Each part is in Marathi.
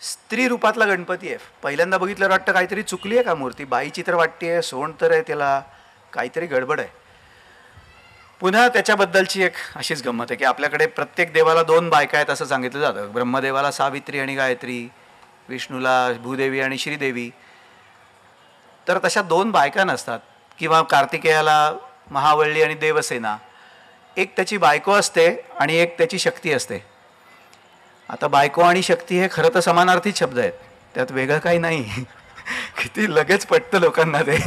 स्त्री रूपातला गणपती आहे. पहिल्यांदा बघितल्यावर वाटतं काहीतरी चुकली आहे का मूर्ती, बाईची तर वाटते आहे, सोंड तर आहे, त्याला काहीतरी गडबड आहे. पुन्हा त्याच्याबद्दलची एक अशीच गंमत आहे की आपल्याकडे प्रत्येक देवाला 2 बायका आहेत असं सांगितलं जातं. ब्रह्मदेवाला सावित्री आणि गायत्री, विष्णूला भूदेवी आणि श्रीदेवी. तर तशा 2 बायका नसतात. किंवा कार्तिकेयाला महावल्ली आणि देवसेना. एक त्याची बायको असते आणि एक त्याची शक्ती असते. आता बायको आणि शक्ती हे खरं तर समानार्थी शब्द आहेत, त्यात वेगळं काही नाही. किती लगेच पटतं लोकांना ते.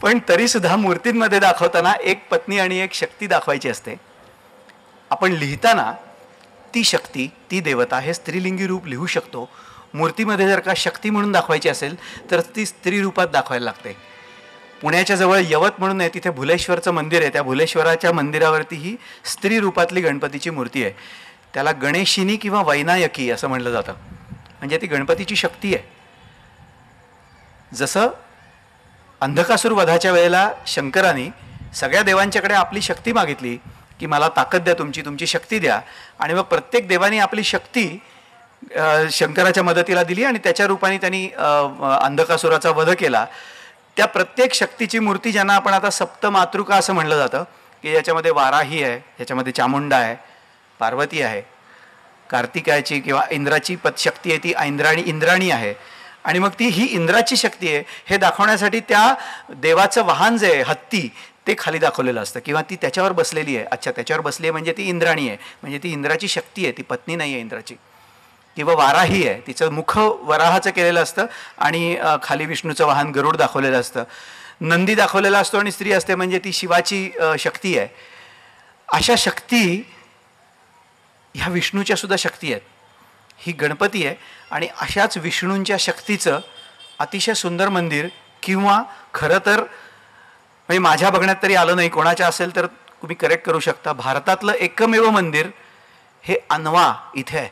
पण तरीसुद्धा मूर्तींमध्ये दाखवताना एक पत्नी आणि एक शक्ती दाखवायची असते. आपण लिहिताना ती शक्ती, ती देवता हे स्त्रीलिंगी रूप लिहू शकतो. मूर्तीमध्ये जर का शक्ती म्हणून दाखवायची असेल तर ती स्त्री रूपात दाखवायला लागते. पुण्याच्या जवळ यवत म्हणून आहे, तिथे भुलेश्वरचं मंदिर आहे. त्या भुलेश्वराच्या मंदिरावरती ही स्त्री रूपातली गणपतीची मूर्ती आहे. त्याला गणेशिनी किंवा वैनायकी असं म्हटलं जातं. म्हणजे ती गणपतीची शक्ती आहे. जसं अंधकासूर वधाच्या वेळेला शंकराने सगळ्या देवांच्याकडे आपली शक्ती मागितली की मला ताकद द्या, तुमची शक्ती द्या. आणि मग प्रत्येक देवाने आपली शक्ती शंकराच्या मदतीला दिली आणि त्याच्या रूपाने त्यांनी अंधकासुराचा वध केला. त्या प्रत्येक शक्तीची मूर्ती ज्यांना आपण आता सप्तमातृका असं म्हणलं जातं की याच्यामध्ये वाराही आहे, याच्यामध्ये चामुंडा आहे, पार्वती आहे, कार्तिकाची किंवा इंद्राची शक्ती आहे ती इंद्राणी आहे. आणि मग ती ही इंद्राची शक्ती आहे हे दाखवण्यासाठी त्या देवाचं वाहन जे आहे हत्ती ते खाली दाखवलेलं असतं किंवा ती त्याच्यावर बसलेली आहे. अच्छा, त्याच्यावर बसली आहे म्हणजे ती इंद्राणी आहे, म्हणजे ती इंद्राची शक्ती आहे, ती पत्नी नाही आहे इंद्राची. किंवा वाराही आहे, तिचं मुख वराहाचं केलेलं असतं आणि खाली विष्णूचं वाहन गरुड दाखवलेलं असतं. नंदी दाखवलेला असतो आणि स्त्री असते म्हणजे ती शिवाची शक्ती आहे. अशा शक्ती ह्या विष्णूच्या सुद्धा शक्ती आहेत. ही गणपती आहे आणि अशाच विष्णूंच्या शक्तीचं अतिशय सुंदर मंदिर किंवा खरं तर म्हणजे माझ्या बघण्यात तरी आलं नाही, कोणाच्या असेल तर तुम्ही करेक्ट करू शकता, भारतातलं एकमेव मंदिर हे अनवा इथे आहे.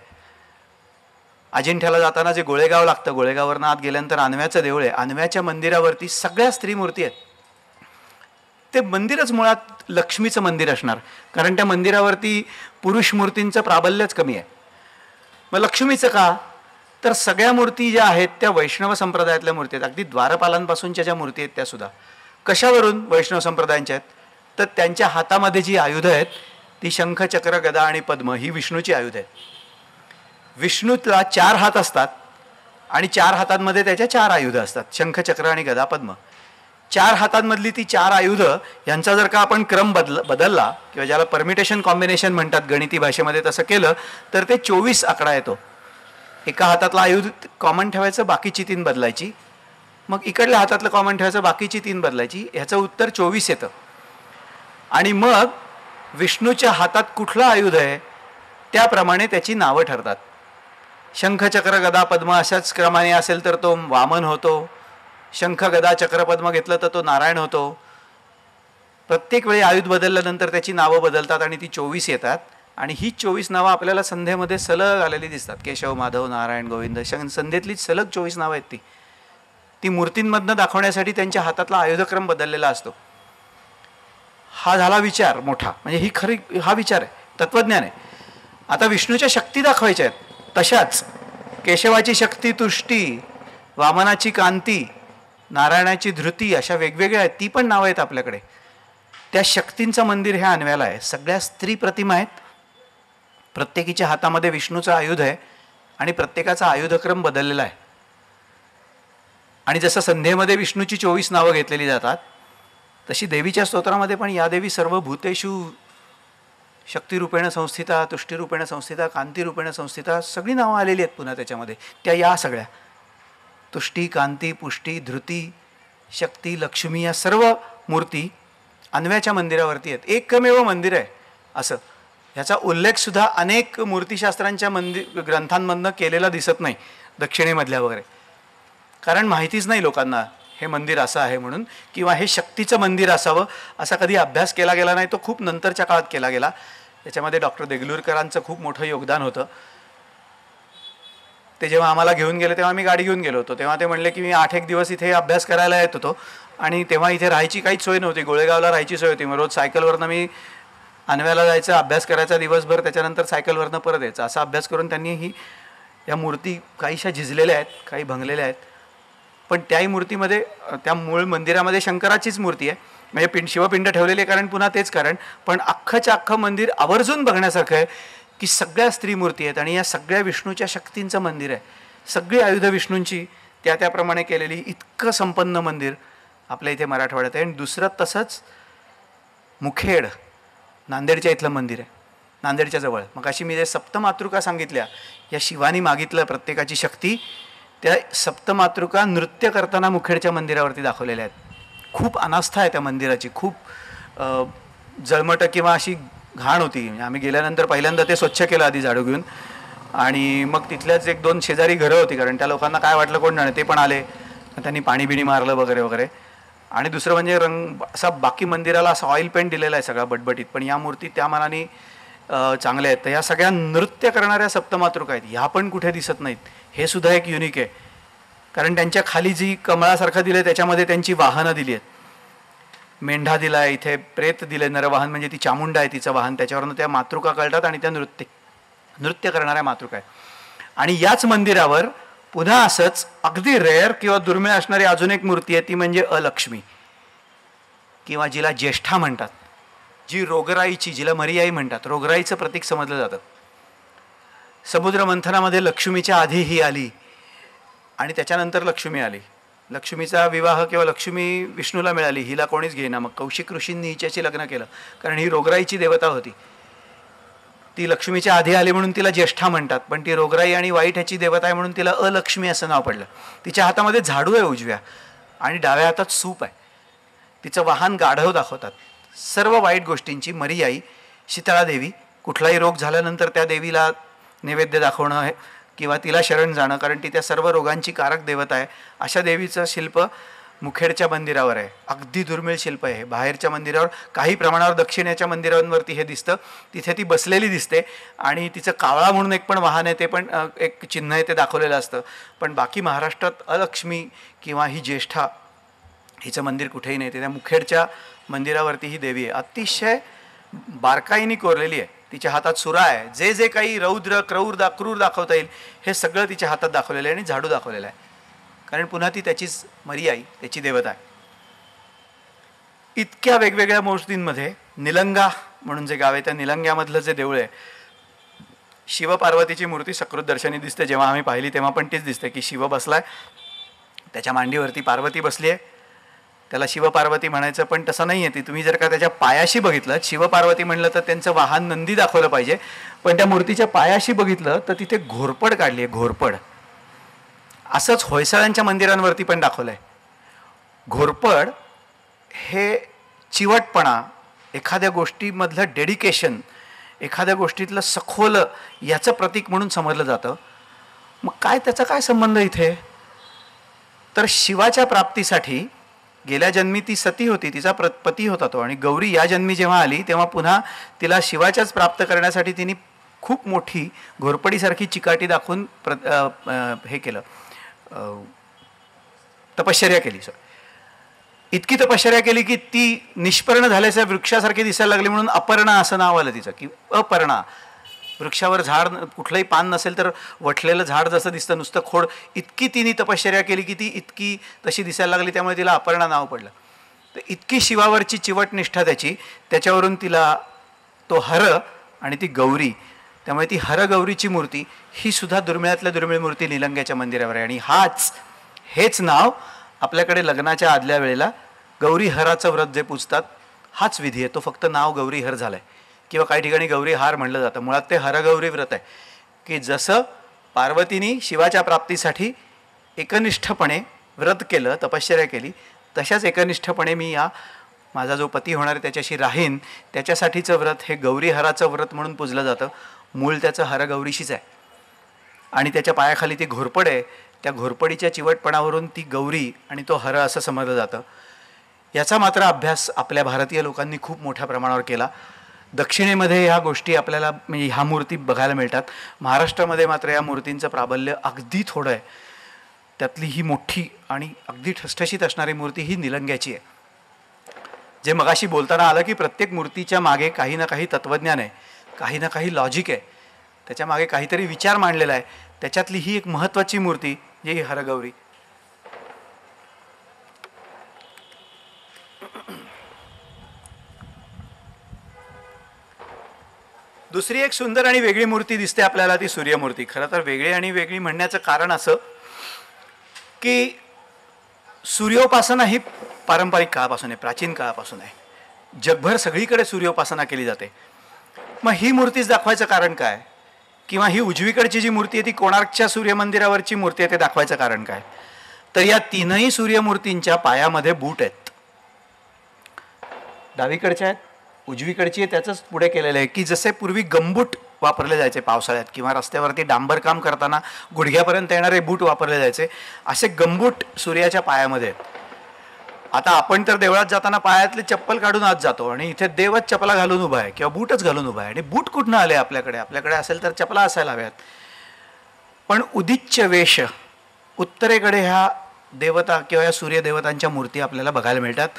अजिंठ्याला जाताना जे गोळेगाव लागतं, गोळेगाववरनं आत गेल्यानंतर अनव्याचं देऊळ आहे. अनव्याच्या मंदिरावरती सगळ्या स्त्री मूर्ती आहेत. ते मंदिरच मुळात लक्ष्मीचं मंदिर असणार, कारण त्या मंदिरावरती पुरुष मूर्तींचं प्राबल्यच कमी आहे. मग लक्ष्मीचं का? तर सगळ्या मूर्ती ज्या आहेत त्या वैष्णव संप्रदायातल्या मूर्ती आहेत. अगदी द्वारपालांपासूनच्या ज्या मूर्ती आहेत त्यासुद्धा कशावरून वैष्णव संप्रदायांच्या आहेत? तर त्यांच्या हातामध्ये जी आयुधं आहेत ती शंख, चक्र, गदा आणि पद्म ही विष्णूची आयुधं आहेत. विष्णूला 4 हात असतात आणि 4 हातांमध्ये त्याच्या 4 आयुधं असतात, शंख, चक्र आणि गदा, पद्म. 4 हातांमधली ती 4 आयुधं यांचा जर का आपण क्रम बदलला किंवा ज्याला परमिटेशन कॉम्बिनेशन म्हणतात गणिती भाषेमध्ये, तसं केलं तर ते 24 आकडा येतो. एका हातातलं आयुध कॉमन ठेवायचं, बाकीची 3 बदलायची. मग इकडल्या हातातलं कॉमन ठेवायचं, बाकीची 3 बदलायची. ह्याचं उत्तर 24 येतं. आणि मग विष्णूच्या हातात कुठलं आयुध आहे त्याप्रमाणे त्याची नावं ठरतात. शंख, चक्र, गदा, पद्म अशाच क्रमाने असेल तर तो वामन होतो. शंख, गदा, चक्र, पद्म घेतलं तर तो नारायण होतो. प्रत्येक वेळी आयुध बदलल्यानंतर त्याची नावं बदलतात आणि ती 24 येतात. आणि ही 24 नावं आपल्याला संध्येमध्ये सलग आलेली दिसतात. केशव, माधव, नारायण, गोविंद, संध्येतली सलग 24 नावं आहेत. ती मूर्तींमधनं दाखवण्यासाठी त्यांच्या हातातला आयुधक्रम बदललेला असतो. हा झाला विचार मोठा, म्हणजे हा विचार आहे, तत्वज्ञान आहे. आता विष्णूच्या शक्ती दाखवायच्या आहेत. तशाच केशवाची शक्ती तुष्टी, वामनाची कांती, नारायणाची धृती, अशा वेगवेगळ्या आहेत. ती पण नावं आहेत आपल्याकडे. त्या शक्तींचं मंदिर हे अनव्याला आहे. सगळ्या स्त्री प्रतिमा आहेत. प्रत्येकीच्या हातामध्ये विष्णूचं आयुध आहे आणि प्रत्येकाचा आयुधक्रम बदललेला आहे. आणि जसं संध्येमध्ये विष्णूची 24 नावं घेतलेली जातात तशी देवीच्या स्तोत्रामध्ये पण या देवी सर्व भूतेषु शक्तिरूपेण संस्थिता, तुष्टीरूपेण संस्थिता, कांतीरूपेण संस्थिता, सगळी नावं आलेली आहेत पुन्हा त्याच्यामध्ये. त्या या सगळ्या तुष्टी, कांती, पुष्टी, धृती, शक्ती, लक्ष्मी या सर्व मूर्ती अनव्याच्या मंदिरावरती आहेत. एकमेव मंदिर आहे असं. ह्याचा उल्लेखसुद्धा अनेक मूर्तिशास्त्रांच्या ग्रंथांमधनं केलेला दिसत नाही, दक्षिणेमधल्या वगैरे. कारण माहितीच नाही लोकांना हे मंदिर असं आहे म्हणून, किंवा हे शक्तीचं मंदिर असावं असा कधी अभ्यास केला गेला नाही. तो खूप नंतरच्या काळात केला गेला. त्याच्यामध्ये डॉक्टर देगलूरकरांचं खूप मोठं योगदान होतं. ते जेव्हा आम्हाला घेऊन गेले तेव्हा मी गाडी घेऊन गेलो होतो, तेव्हा ते म्हणले की मी 8 दिवस इथे अभ्यास करायला येत होतो आणि तेव्हा इथे राहायची काहीच सोय नव्हती. गोळेगावला राहायची सोय होती. मग रोज सायकलवरनं मी अनव्याला जायचं, अभ्यास करायचा दिवसभर, त्याच्यानंतर सायकलवरनं परत यायचं. असा अभ्यास करून त्यांनी ही या मूर्ती काहीशा झिजलेल्या आहेत, काही भंगलेल्या आहेत, पण त्याही मूर्तीमध्ये त्या मूळ मंदिरामध्ये शंकराचीच मूर्ती आहे, म्हणजे शिवपिंड ठेवलेली आहे, कारण पुन्हा तेच कारण. पण अख्खंच्या अख्खं मंदिर आवर्जून बघण्यासारखं आहे की सगळ्या स्त्री मूर्ती आहेत आणि या सगळ्या विष्णूच्या शक्तींचं मंदिर आहे. सगळी आयुध विष्णूंची त्याप्रमाणे केलेली इतकं संपन्न मंदिर आपल्या इथे मराठवाड्यात आहे. आणि दुसरं तसंच मुखेड नांदेडच्या इथलं मंदिर आहे, नांदेडच्या जवळ. मग अशी मी जे सप्तमातृका सांगितल्या, या शिवानी मागितलं प्रत्येकाची शक्ती, त्या सप्तमातृका नृत्य करताना मुखेडच्या मंदिरावरती दाखवलेल्या आहेत. खूप अनास्था आहे त्या मंदिराची, खूप जळमट किंवा अशी घाण होती. आम्ही गेल्यानंतर पहिल्यांदा ते स्वच्छ केलं आधी झाडू घेऊन, आणि मग तिथल्याच 1-2 शेजारी घरं होती, कारण त्या लोकांना काय वाटलं कोण नाही, ते पण आले, त्यांनी पाणी बिणी मारलं वगैरे वगैरे. आणि दुसरं म्हणजे रंग असा बाकी मंदिराला असा ऑइल पेंट दिलेला आहे सगळा बटबटीत, पण या मूर्ती त्या मानाने चांगल्या आहेत. तर ह्या सगळ्या नृत्य करणाऱ्या सप्तमातृका आहेत, ह्या पण कुठे दिसत नाहीत. हे सुद्धा एक युनिक आहे, कारण त्यांच्या खाली जी कमळासारखं दिलं त्याच्यामध्ये त्यांची वाहनं दिली आहेत. मेंढा दिला आहे, इथे प्रेत दिले, नरवाहन म्हणजे ती चामुंडा आहे तिचं वाहन, त्याच्यावरनं त्या मातृका कळतात आणि त्या नृत्य करणाऱ्या मातृका आहेत. आणि याच मंदिरावर पुन्हा असंच अगदी रेअर किंवा दुर्मिळ असणारी अजून एक मूर्ती आहे, ती म्हणजे अलक्ष्मी, किंवा जिला ज्येष्ठा म्हणतात, जी रोगराईची, जिला मरियाई म्हणतात, रोगराईचं प्रतीक समजलं जातं. समुद्र मंथनामध्ये लक्ष्मीच्या आधी ही आली आणि त्याच्यानंतर लक्ष्मी आली. लक्ष्मीचा विवाह किंवा लक्ष्मी विष्णूला मिळाली, हिला कोणीच घेईना. मग कौशिक ऋषींनी हिच्याशी लग्न केलं, कारण ही रोगराईची देवता होती. ती लक्ष्मीच्या आधी आली म्हणून तिला ज्येष्ठा म्हणतात, पण ती रोगराई आणि वाईट ह्याची देवता आहे म्हणून तिला अलक्ष्मी असं नाव पडलं. तिच्या हातामध्ये झाडू आहे उजव्या, आणि डाव्या हातात सूप आहे. तिचं वाहन गाढव दाखवतात. सर्व वाईट गोष्टींची मरियाई, शीतळा देवी, कुठलाही रोग झाल्यानंतर त्या देवीला नैवेद्य दाखवणं आहे किंवा तिला शरण जाणं, कारण ती त्या सर्व रोगांची कारक देवता आहे. अशा देवीचं शिल्प मुखेडच्या मंदिरावर आहे. अगदी दुर्मिळ शिल्प आहे. बाहेरच्या मंदिरावर काही प्रमाणावर दक्षिणेच्या मंदिरांवरती हे दिसतं, तिथे ती बसलेली दिसते आणि तिचं कावळा म्हणून एक पण वाहन आहे, ते पण एक चिन्ह आहे, ते दाखवलेलं असतं. पण बाकी महाराष्ट्रात अलक्ष्मी किंवा ही ज्येष्ठा हिचं मंदिर कुठेही नाही. त्या मुखेडच्या मंदिरावरती ही देवी आहे, अतिशय बारकाईने कोरलेली आहे. तिच्या हातात सुरा आहे, जे जे काही रौद्र क्रूर दाखवता येईल हे सगळं तिच्या हातात दाखवलेलं आहे, आणि झाडू दाखवलेला आहे, कारण पुन्हा ती त्याचीच मरियाई, त्याची देवता आहे. इतक्या वेगवेगळ्या मूर्तींमध्ये निलंगा म्हणून जे गाव आहे, त्या निलंग्यामधलं जे देऊळ आहे, शिवपार्वतीची मूर्ती सकृत दर्शनी दिसते. जेव्हा आम्ही पाहिली तेव्हा पण तीच दिसते की शिव बसलाय, त्याच्या मांडीवरती पार्वती बसली आहे. त्याला शिवपार्वती म्हणायचं, पण तसं नाही आहे. ती तुम्ही जर का त्याच्या पायाशी बघितलं, शिवपार्वती म्हणलं तर त्यांचं वाहन नंदी दाखवलं पाहिजे, पण त्या मूर्तीच्या पायाशी बघितलं तर तिथे घोरपड काढली आहे, घोरपड. असंच होयसाळ्यांच्या मंदिरांवरती पण दाखवलं आहे. घोरपड हे चिवटपणा, एखाद्या गोष्टीमधलं डेडिकेशन, एखाद्या गोष्टीतलं सखोल याचं प्रतीक म्हणून समजलं जातं. मग काय त्याचा काय संबंध इथे? तर शिवाच्या प्राप्तीसाठी गेल्या जन्मी ती सती होती, तिचा पती होता तो, आणि गौरी या जन्मी जेव्हा आली तेव्हा पुन्हा तिला शिवाच्याच प्राप्त करण्यासाठी तिने खूप मोठी घोरपडीसारखी चिकाटी दाखवून हे केलं, तपश्चर्या केली. इतकी तपश्चर्या केली की ती निष्पर्ण झाल्याच्या वृक्षासारखी दिसायला लागली, म्हणून अपर्णा असं नाव आलं तिचं, की अपर्णा. वृक्षावर झाड कुठलंही पान नसेल तर वठलेलं झाड जसं दिसतं, नुसतं खोड, इतकी तिने तपश्चर्या केली की ती इतकी तशी दिसायला लागली, त्यामुळे तिला अपर्णा नाव पडलं. तर इतकी शिवावरची चिवट निष्ठा त्याची, त्याच्यावरून तिला तो हर आणि ती गौरी, त्यामुळे ती हरगौरीची मूर्ती ही सुद्धा दुर्मिळातल्या दुर्मिळ मूर्ती निलंग्याच्या मंदिरावर आहे. आणि हेच नाव आपल्याकडे लग्नाच्या आदल्या वेळेला गौरी हराचं व्रत जे पूजतात, हाच विधी आहे. तो फक्त नाव गौरी हर झालं आहे, किंवा काही ठिकाणी गौरी हार म्हणलं जातं. मुळात ते हरगौरी व्रत आहे, की जसं पार्वतीने शिवाच्या प्राप्तीसाठी एकनिष्ठपणे व्रत केलं, तपश्चर्या केली, तशाच एकनिष्ठपणे मी माझा जो पती होणार आहे त्याच्याशी राहीन, त्याच्यासाठीचं व्रत हे गौरी हराचं व्रत म्हणून पूजलं जातं. मूळ त्याचं हरगौरीशीच आहे, आणि त्याच्या पायाखाली ती घोरपड आहे. त्या घोरपडीच्या चिवटपणावरून ती गौरी आणि तो हर असं समजलं जातं. याचा मात्र अभ्यास आपल्या भारतीय लोकांनी खूप मोठ्या प्रमाणावर केला. दक्षिणेमध्ये ह्या गोष्टी आपल्याला, म्हणजे ह्या मूर्ती बघायला मिळतात. महाराष्ट्रामध्ये मात्र या मूर्तींचं प्राबल्य अगदी थोडं आहे. त्यातली ही मोठी आणि अगदी ठसठशीत असणारी मूर्ती ही निलंग्याची आहे. जे मगाशी बोलताना आलं की प्रत्येक मूर्तीच्या मागे काही ना काही तत्त्वज्ञान आहे, काही ना काही लॉजिक आहे, त्याच्या मागे काहीतरी विचार मांडलेला आहे. त्याच्यातली ही एक महत्त्वाची मूर्ती जी ही हरगौरी. दुसरी एक सुंदर आणि वेगळी मूर्ती दिसते आपल्याला, ती सूर्यमूर्ती. खरं तर वेगळी आणि वेगळी म्हणण्याचं कारण असं की सूर्योपासना ही पारंपरिक काळापासून आहे, प्राचीन काळापासून आहे. जगभर सगळीकडे सूर्योपासना केली जाते. मग ही मूर्तीच दाखवायचं कारण काय? किंवा ही उजवीकडची जी मूर्ती आहे ती कोणार्कच्या सूर्यमंदिरावरची मूर्ती आहे, ते दाखवायचं कारण काय? तर या तीनही सूर्यमूर्तींच्या पायामध्ये बूट आहेत. डावीकडच्या आहेत, उजवीकडची आहे, त्याचंच पुढे केलेलं आहे की जसे पूर्वी गमबूट वापरले जायचे पावसाळ्यात किंवा रस्त्यावरती डांबरकाम करताना गुडघ्यापर्यंत येणारे बूट वापरले जायचे, असे गमबूट सूर्याच्या पायामध्ये आहेत. आता आपण तर देवळात जाताना पायातले चप्पल काढून आत जातो आणि इथे देवच चपला घालून उभा आहे किंवा बूटच घालून उभा आहे. आणि बूट कुठनं आले आपल्याकडे? आपल्याकडे असेल तर चपला असायला हव्यात. पण उदिच्य वेश, उत्तरेकडे ह्या देवता किंवा या सूर्यदेवतांच्या मूर्ती आपल्याला बघायला मिळतात.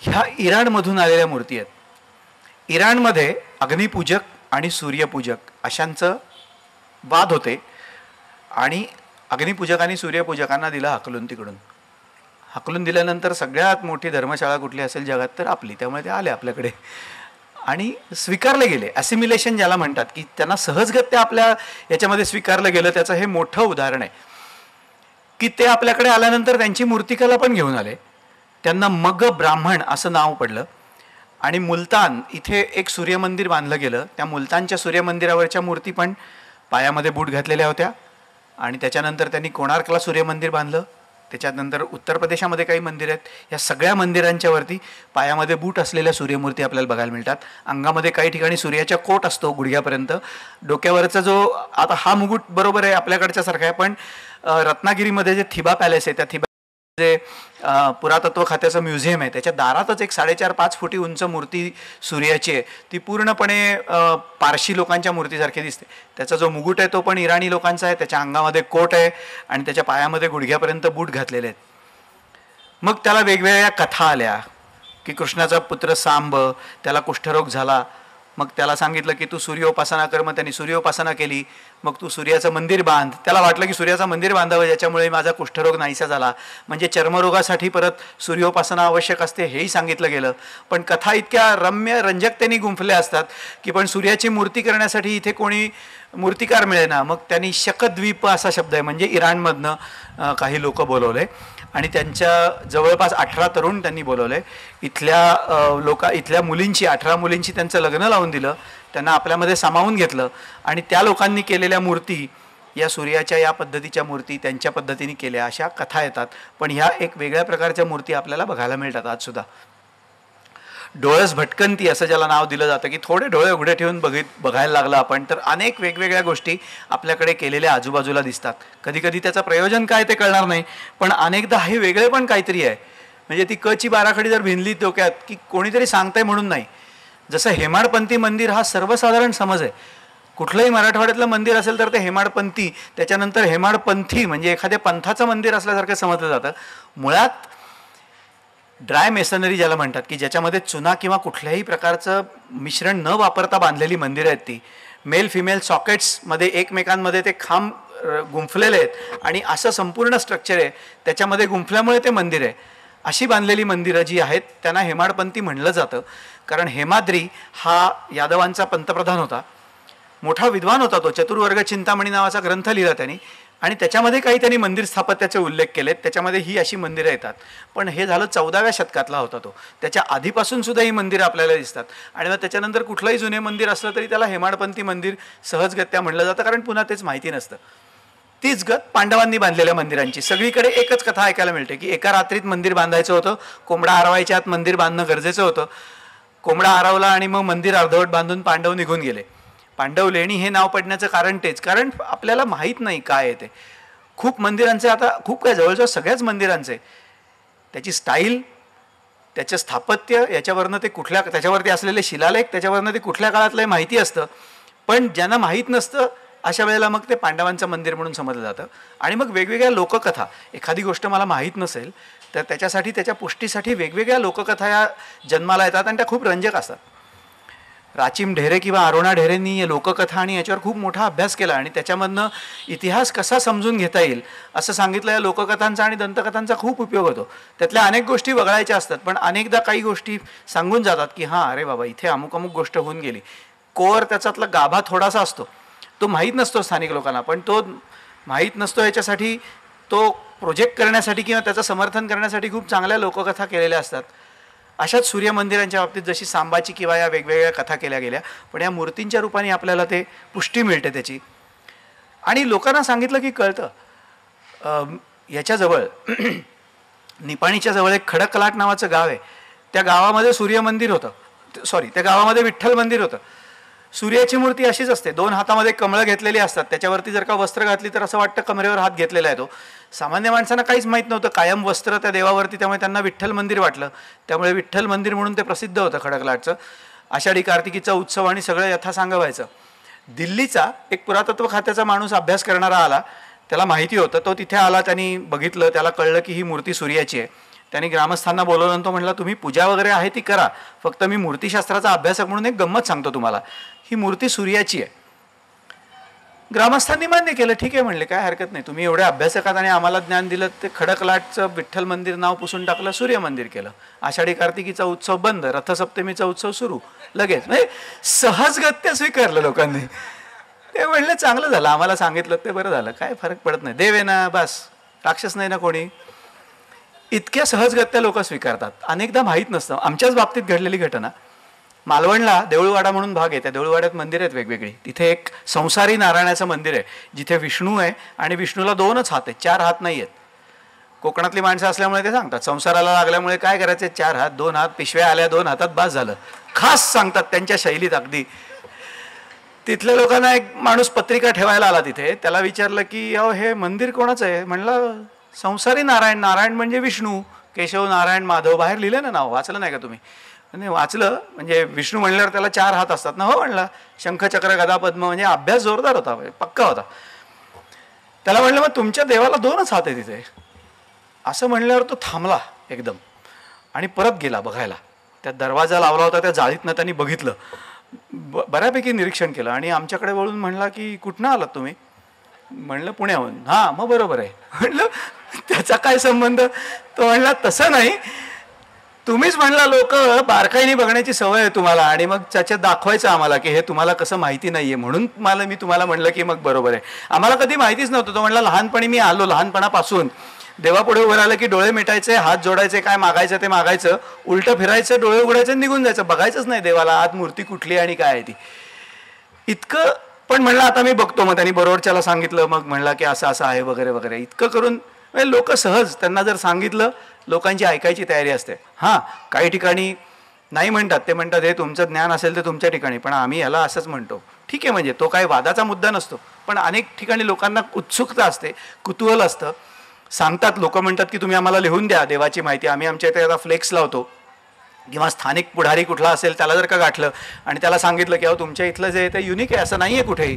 ह्या इराणमधून आलेल्या मूर्ती आहेत. इराणमध्ये अग्निपूजक आणि सूर्यपूजक अशांचं वाद होते आणि अग्निपूजकांनी सूर्यपूजकांना दिलं हाकलून. तिकडून हाकलून दिल्यानंतर सगळ्यात मोठी धर्मशाळा कुठली असेल जगात तर आपली, त्यामुळे ते आले आपल्याकडे आणि स्वीकारले गेले. ॲसिमिलेशन ज्याला म्हणतात, की त्यांना सहजगत्या आपल्या याच्यामध्ये स्वीकारलं गेलं. त्याचं हे मोठं उदाहरण आहे की ते आपल्याकडे आल्यानंतर त्यांची मूर्तिकला पण घेऊन आले. त्यांना मग ब्राह्मण असं नाव पडलं आणि मुलतान इथे एक सूर्यमंदिर बांधलं गेलं. त्या मुलतानच्या सूर्यमंदिरावरच्या मूर्ती पण पायामध्ये बूट घातलेल्या होत्या. आणि त्याच्यानंतर त्यांनी कोणार्कला सूर्यमंदिर बांधलं. त्याच्यानंतर उत्तर प्रदेशामध्ये काही मंदिर आहेत. या सगळ्या मंदिरांच्या वरती पायामध्ये बूट असलेल्या सूर्यमूर्ती आपल्याला बघायला मिळतात. अंगामध्ये काही ठिकाणी सूर्याचा कोट असतो गुडघ्यापर्यंत. डोक्यावरचा जो आता हा मुकुट बरोबर आहे आपल्याकडच्या सारखा आहे, पण रत्नागिरीमध्ये जे थिबा पॅलेस आहे, त्या थिबा जे पुरातत्व खात्याचं म्युझियम आहे, त्याच्या दारातच एक 4.5-5 फुटी उंच मूर्ती सूर्याची आहे. ती पूर्णपणे पारशी लोकांच्या मूर्तीसारखी दिसते. त्याचा जो मुकुट आहे तो पण इराणी लोकांचा आहे. त्याच्या अंगामध्ये कोट आहे आणि त्याच्या पायामध्ये गुडघ्यापर्यंत बूट घातलेले आहेत. मग त्याला वेगवेगळ्या कथा आल्या की कृष्णाचा पुत्र सांब, त्याला कुष्ठरोग झाला, मग त्याला सांगितलं की तू सूर्योपासना कर. मग त्यांनी सूर्योपासना केली. मग तू सूर्याचं मंदिर बांध. त्याला वाटलं की सूर्याचं मंदिर बांधावं ज्याच्यामुळे माझा कुष्ठरोग नाहीसा झाला. म्हणजे चर्मरोगासाठी परत सूर्योपासना आवश्यक असते हेही सांगितलं गेलं. पण कथा इतक्या रम्य रंजकतेने गुंफल्या असतात की पण सूर्याची मूर्ती करण्यासाठी इथे कोणी मूर्तिकार मिळेना. मग त्यांनी शकद्वीप असा शब्द आहे, म्हणजे इराणमधनं काही लोक बोलवले आणि त्यांच्या जवळपास 18 तरुण त्यांनी बोलवले. इथल्या मुलींची 18 मुलींची त्यांचं लग्न लावून दिलं. त्यांना आपल्यामध्ये सामावून घेतलं आणि त्या लोकांनी केलेल्या मूर्ती या सूर्याच्या या पद्धतीच्या मूर्ती त्यांच्या पद्धतीने केल्या, अशा कथा येतात. पण ह्या एक वेगळ्या प्रकारच्या मूर्ती आपल्याला बघायला मिळतात आजसुद्धा. डोळस भटकंती असं ज्याला नाव दिलं जातं, की थोडे डोळे उघडे ठेवून बघायला लागलं आपण तर अनेक वेगवेगळ्या गोष्टी आपल्याकडे केलेल्या आजूबाजूला दिसतात. कधी कधी त्याचं प्रयोजन काय ते कळणार नाही, पण अनेकदा हे वेगळे पण काहीतरी आहे. म्हणजे ती कची बाराखडी जर भिनली डोक्यात की कोणीतरी सांगतंय म्हणून नाही. जसं हेमाडपंथी मंदिर हा सर्वसाधारण समज आहे. कुठलंही मराठवाड्यातलं मंदिर असेल तर ते हेमाडपंथी, त्याच्यानंतर हेमाडपंथी म्हणजे एखाद्या पंथाचं मंदिर असल्यासारखं समजलं जातं. मुळात ड्राय मेसनरी ज्याला म्हणतात, की ज्याच्यामध्ये चुना किंवा कुठल्याही प्रकारचं मिश्रण न वापरता बांधलेली मंदिरं आहेत. ती मेल फिमेल सॉकेट्समध्ये एकमेकांमध्ये ते खांब गुंफलेले आहेत आणि असं संपूर्ण स्ट्रक्चर आहे. त्याच्यामध्ये गुंफल्यामुळे ते मंदिर आहे. अशी बांधलेली मंदिरं जी आहेत त्यांना हेमाडपंथी म्हणलं जातं. कारण हेमाद्री हा यादवांचा पंतप्रधान होता, मोठा विद्वान होता तो. चतुर्वर्ग चिंतामणी नावाचा ग्रंथ लिहिला त्यांनी आणि त्याच्यामध्ये काही त्यांनी मंदिर स्थापत्याचे उल्लेख केलेत. त्याच्यामध्ये ही अशी मंदिरं येतात. पण हे झालं 14व्या शतकातला होता तो. त्याच्या आधीपासून सुद्धा ही मंदिरं आपल्याला दिसतात. आणि मग त्याच्यानंतर कुठलंही जुने मंदिर असलं तरी त्याला हेमाडपंथी मंदिर सहजगत्या म्हणलं जातं, कारण पुन्हा तेच माहिती नसतं. तीच गत पांडवांनी बांधलेल्या मंदिरांची. सगळीकडे एकच कथा ऐकायला मिळते की एका रात्रीत मंदिर बांधायचं होतं, कोंबडा हरवायच्या आत मंदिर बांधणं गरजेचं होतं. कोंबडा हरवला आणि मग मंदिर अर्धवट बांधून पांडव निघून गेले. पांडव लेणी हे नाव पडण्याचं कारण तेच, कारण आपल्याला माहीत नाही काय आहे ते. खूप मंदिरांचे, आता खूप काय जवळजवळ सगळ्याच मंदिरांचे त्याची स्टाईल, त्याचं स्थापत्य, याच्यावरनं ते कुठल्या, त्याच्यावरती असलेले शिलालेख, त्याच्यावरनं ते कुठल्या काळातलं माहिती असतं. पण ज्यांना माहीत नसतं अशा वेळेला मग ते पांडवांचं मंदिर म्हणून समजलं जातं. आणि मग वेगवेगळ्या लोककथा, एखादी गोष्ट मला माहीत नसेल तर त्याच्यासाठी, त्याच्या पुष्टीसाठी वेगवेगळ्या लोककथा या जन्माला येतात आणि त्या खूप रंजक असतात. राचिम ढेरे किंवा अरुणा ढेरेंनी लोककथा आणि याच्यावर खूप मोठा अभ्यास केला आणि त्याच्यामधनं इतिहास कसा समजून घेता येईल असं सांगितलं. या लोककथांचा आणि दंतकथांचा खूप उपयोग होतो. त्यातल्या अनेक गोष्टी वगळायच्या असतात, पण अनेकदा काही गोष्टी सांगून जातात की हां अरे बाबा इथे अमुक अमुक गोष्ट होऊन गेली. कोर त्याच्यातला गाभा थोडासा असतो, तो माहीत नसतो स्थानिक लोकांना, पण तो माहीत नसतो याच्यासाठी तो प्रोजेक्ट करण्यासाठी किंवा त्याचं समर्थन करण्यासाठी खूप चांगल्या लोककथा केलेल्या असतात. अशाच सूर्यमंदिरांच्या बाबतीत जशी सांबाची किंवा या वेगवेगळ्या कथा केल्या गेल्या, पण या मूर्तींच्या रूपाने आपल्याला ते पुष्टी मिळते त्याची. आणि लोकांना सांगितलं की कळतं. याच्याजवळ निपाणीच्या जवळ एक खडकलाट नावाचं गाव आहे. त्या गावामध्ये सूर्यमंदिर होतं, सॉरी त्या गावामध्ये विठ्ठल मंदिर होतं. सूर्याची मूर्ती अशीच असते, 2 हातामध्ये कमळं घेतलेली असतात, त्याच्यावरती जर का वस्त्र घातली तर असं वाटतं कमरेवर हात घेतलेला आहे. तो सामान्य माणसांना काहीच माहीत नव्हतं, कायम वस्त्र त्या देवावरती, त्यामुळे त्यांना विठ्ठल मंदिर वाटलं. त्यामुळे विठ्ठल मंदिर म्हणून ते प्रसिद्ध होतं खडकलाटचं. आषाढी कार्तिकीचा उत्सव आणि सगळं यथासांग व्हायचं. दिल्लीचा एक पुरातत्व खात्याचा माणूस अभ्यास करणारा आला, त्याला माहिती होतं, तो तिथे आला, त्यांनी बघितलं, त्याला कळलं की ही मूर्ती सूर्याची आहे. त्यांनी ग्रामस्थांना बोलवलं, तो म्हटला तुम्ही पूजा वगैरे आहे ती करा, फक्त मी मूर्तीशास्त्राचा अभ्यासक म्हणून एक गंमत सांगतो तुम्हाला, ही मूर्ती सूर्याची आहे. ग्रामस्थांनी मान्य केलं, ठीक आहे म्हणले, काय हरकत नाही, तुम्ही एवढ्या अभ्यासकात आणि आम्हाला ज्ञान दिलं. ते खडकलाटचं विठ्ठल मंदिर नाव पुसून टाकलं, सूर्य मंदिर केलं. आषाढी कार्तिकीचा उत्सव बंद, रथसप्तमीचा उत्सव सुरू, लगेच म्हणजे सहजगत्य स्वीकारलं लोकांनी. ते म्हणलं चांगलं झालं, आम्हाला सांगितलं ते बरं झालं, काय फरक पडत नाही, देव आहे ना बस, राक्षस नाही ना कोणी. इतक्या सहजगत्या लोक स्वीकारतात. अनेकदा माहीत नसतं. आमच्याच बाबतीत घडलेली घटना, मालवणला देऊळवाडा म्हणून भाग आहे, त्या देऊळवाड्यात मंदिर आहेत वेगवेगळी. तिथे एक संसारी नारायणाचं मंदिर आहे, जिथे विष्णू आहे आणि विष्णूला 2च हात आहेत, 4 हात नाही आहेत. कोकणातली माणसं असल्यामुळे ते सांगतात, संसाराला लागल्यामुळे काय करायचे, 4 हात, 2 हात, पिशव्या आल्या 2 हातात बास झालं, खास सांगतात त्यांच्या शैलीत अगदी. तिथल्या लोकांना एक माणूस पत्रिका ठेवायला आला तिथे, त्याला विचारलं की अहो हे मंदिर कोणाचं आहे. म्हणलं संसारी नारायण, नारायण म्हणजे विष्णू, केशव नारायण माधव, बाहेर लिहिलं ना नाव, वाचलं नाही का तुम्ही. आणि वाचलं, म्हणजे विष्णू म्हणल्यावर त्याला 4 हात असतात ना. हो म्हणला, शंख चक्र गदा पद्म, म्हणजे अभ्यास जोरदार होता, पक्का होता. त्याला म्हणलं मग तुमच्या देवाला 2च हात आहे तिथे. असं म्हणल्यावर तो थांबला एकदम आणि परत गेला बघायला. त्या दरवाजा लावला होता, त्या जाळीतनं त्यांनी बघितलं, बऱ्यापैकी निरीक्षण केलं आणि आमच्याकडे वळून म्हणला की कुठनं आलात तुम्ही. म्हणलं पुण्याहून. हां मग बरोबर आहे. म्हणलं त्याचा काय संबंध. तो म्हणला तसं नाही, तुम्हीच म्हणला लोक बारकाईने बघण्याची सवय आहे तुम्हाला आणि मग त्याच्यात दाखवायचं आम्हाला की हे तुम्हाला कसं माहिती नाही आहे, म्हणून मी तुम्हाला म्हणलं की मग बरोबर आहे, आम्हाला कधी माहितीच नव्हतं. तो म्हणला लहानपणी मी आलो, लहानपणापासून देवापुढे उभं राहिलं की डोळे मिटायचे, हात जोडायचे, काय मागायचं ते मागायचं, उलटं फिरायचं, डोळे उघडायचे, निघून जायचं, बघायचंच नाही देवाला आत मूर्ती कुठली आणि काय आहे ती. इतकं. पण म्हणलं आता मी बघतो. मग त्यांनी बरोबरच्याला सांगितलं, मग म्हणला की असं असं आहे वगैरे वगैरे. इतकं करून लोक सहज, त्यांना जर सांगितलं लोकांची ऐकायची तयारी असते. हां काही ठिकाणी नाही म्हणतात, ते म्हणतात हे तुमचं ज्ञान असेल तर तुमच्या ठिकाणी, पण आम्ही ह्याला असंच म्हणतो. ठीक आहे, म्हणजे तो काही वादाचा मुद्दा नसतो, पण अनेक ठिकाणी लोकांना उत्सुकता असते, कुतूहल असतं. सांगतात लोक, म्हणतात की तुम्ही आम्हाला लिहून द्या देवाची माहिती, आम्ही आमच्या इथे आता फ्लेक्स लावतो. किंवा स्थानिक पुढारी कुठला असेल त्याला जर का गाठलं आणि त्याला सांगितलं की अहो तुमच्या इथलं जे आहे ते युनिक आहे, असं नाही आहे कुठेही,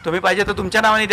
तुम्ही पाहिजे तर तुमच्या नावाने